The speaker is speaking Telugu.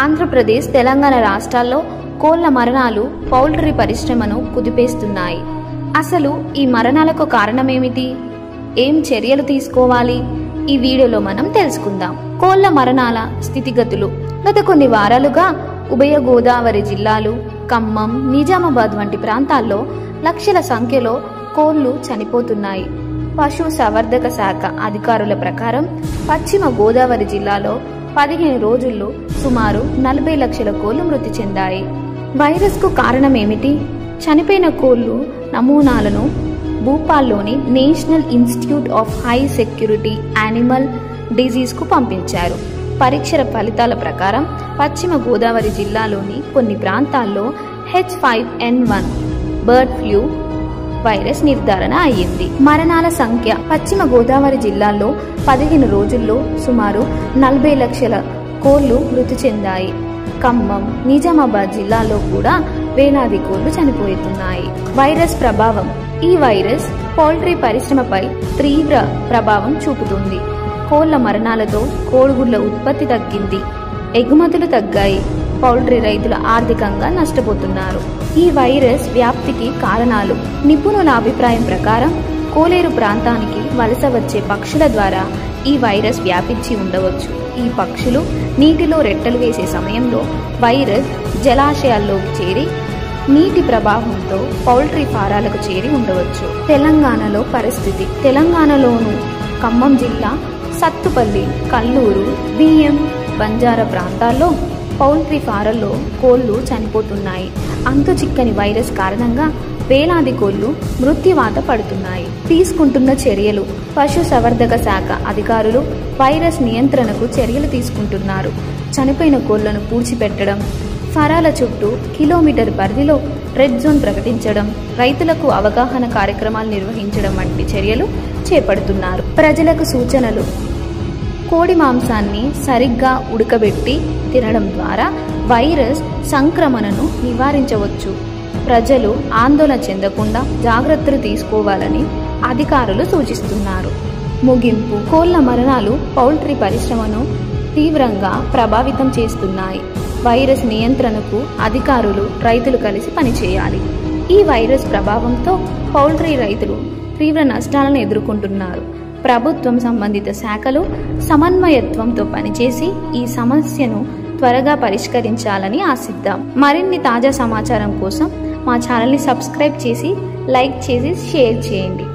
ఆంధ్రప్రదేశ్, తెలంగాణ రాష్ట్రాల్లో కోళ్ల మరణాలు పౌల్ట్రీ పరిశ్రమను కుదిపేస్తున్నాయి. అసలు ఈ మరణాలకు కారణమేమిటి? ఏం చర్యలు తీసుకోవాలి? ఈ వీడియోలో మనం తెలుసుకుందాం. కోళ్ల మరణాల స్థితిగతులు. గత కొన్ని వారాలుగా ఉభయ గోదావరి జిల్లాలు, ఖమ్మం, నిజామాబాద్ వంటి ప్రాంతాల్లో లక్షల సంఖ్యలో కోళ్లు చనిపోతున్నాయి. పశు సంవర్ధక శాఖ అధికారుల ప్రకారం పశ్చిమ గోదావరి జిల్లాలో 15 రోజుల్లో సుమారు 40 లక్షల కోళ్లు మృతి చెందాయి. వైరస్ కు కారణమేమిటి? చనిపోయిన కోళ్లు నమూనాలను భూపాల్లోని national institute of high security animal disease కు పంపించారు. పరీక్షల ఫలితాల ప్రకారం పశ్చిమ గోదావరి జిల్లాలోని కొన్ని ప్రాంతాల్లో H5N1 బర్డ్ ఫ్లూ వైరస్ నిర్ధారణ అయ్యింది. మరణాల సంఖ్య. పశ్చిమ గోదావరి జిల్లాలో 15 రోజుల్లో సుమారు 40 లక్షల కోళ్లు మృతి చెందాయి. ఖమ్మం, నిజామాబాద్ జిల్లాలో కూడా వేలాది కోళ్లు చనిపోతున్నాయి. వైరస్ ప్రభావం. ఈ వైరస్ పౌల్ట్రీ పరిశ్రమపై తీవ్ర ప్రభావం చూపుతుంది. కోళ్ల మరణాలతో కోడిగుడ్ల ఉత్పత్తి తగ్గింది, ఎగుమతులు తగ్గాయి, పౌల్ట్రీ రైతులు ఆర్థికంగా నష్టపోతున్నారు. ఈ వైరస్ వ్యాప్తికి కారణాలు. నిపుణుల అభిప్రాయం ప్రకారం కోలేరు ప్రాంతానికి వలస వచ్చే పక్షుల ద్వారా ఈ వైరస్ వ్యాపించి ఉండవచ్చు. ఈ పక్షులు నీటిలో రెట్టలు వేసే సమయంలో వైరస్ జలాశయాల్లోకి చేరి నీటి ప్రభావంతో పౌల్ట్రీ ఫారాలకు చేరి ఉండవచ్చు. తెలంగాణలో పరిస్థితి. తెలంగాణలోను ఖమ్మం జిల్లా సత్తుపల్లి, కల్లూరు, బియ్యం, బంజారా ప్రాంతాల్లో పౌల్ట్రీ ఫారాల్లో కోళ్లు చనిపోతున్నాయి. అంతు చిక్కని వైరస్ కారణంగా వేలాది కోళ్లు మృత్యువాత పడుతున్నాయి. తీసుకుంటున్న చర్యలు. పశు సంవర్ధక శాఖ అధికారులు వైరస్ నియంత్రణకు చర్యలు తీసుకుంటున్నారు. చనిపోయిన కోళ్లను పూడ్చిపెట్టడం, ఫారాల చుట్టూ కిలోమీటర్ పరిధిలో రెడ్ జోన్ ప్రకటించడం, రైతులకు అవగాహన కార్యక్రమాలు నిర్వహించడం వంటి చర్యలు చేపడుతున్నారు. ప్రజలకు సూచనలు. కోడి మాంసాన్ని సరిగ్గా ఉడకబెట్టి తినడం ద్వారా వైరస్ సంక్రమణను నివారించవచ్చు. ప్రజలు ఆందోళన చెందకుండా జాగ్రత్తలు తీసుకోవాలని అధికారులు సూచిస్తున్నారు. ముగింపు. కోళ్ల మరణాలు పౌల్ట్రీ పరిశ్రమను తీవ్రంగా ప్రభావితం చేస్తున్నాయి. వైరస్ నియంత్రణకు అధికారులు, రైతులు కలిసి పనిచేయాలి. ఈ వైరస్ ప్రభావంతో పౌల్ట్రీ రైతులు తీవ్ర నష్టాలను ఎదుర్కొంటున్నారు. ప్రభుత్వం, సంబంధిత శాఖలు సమన్వయత్వంతో పనిచేసి ఈ సమస్యను త్వరగా పరిష్కరించాలని ఆశిద్దాం. మరిన్ని తాజా సమాచారం కోసం మా ఛానల్ని సబ్స్క్రైబ్ చేసి, లైక్ చేసి, షేర్ చేయండి.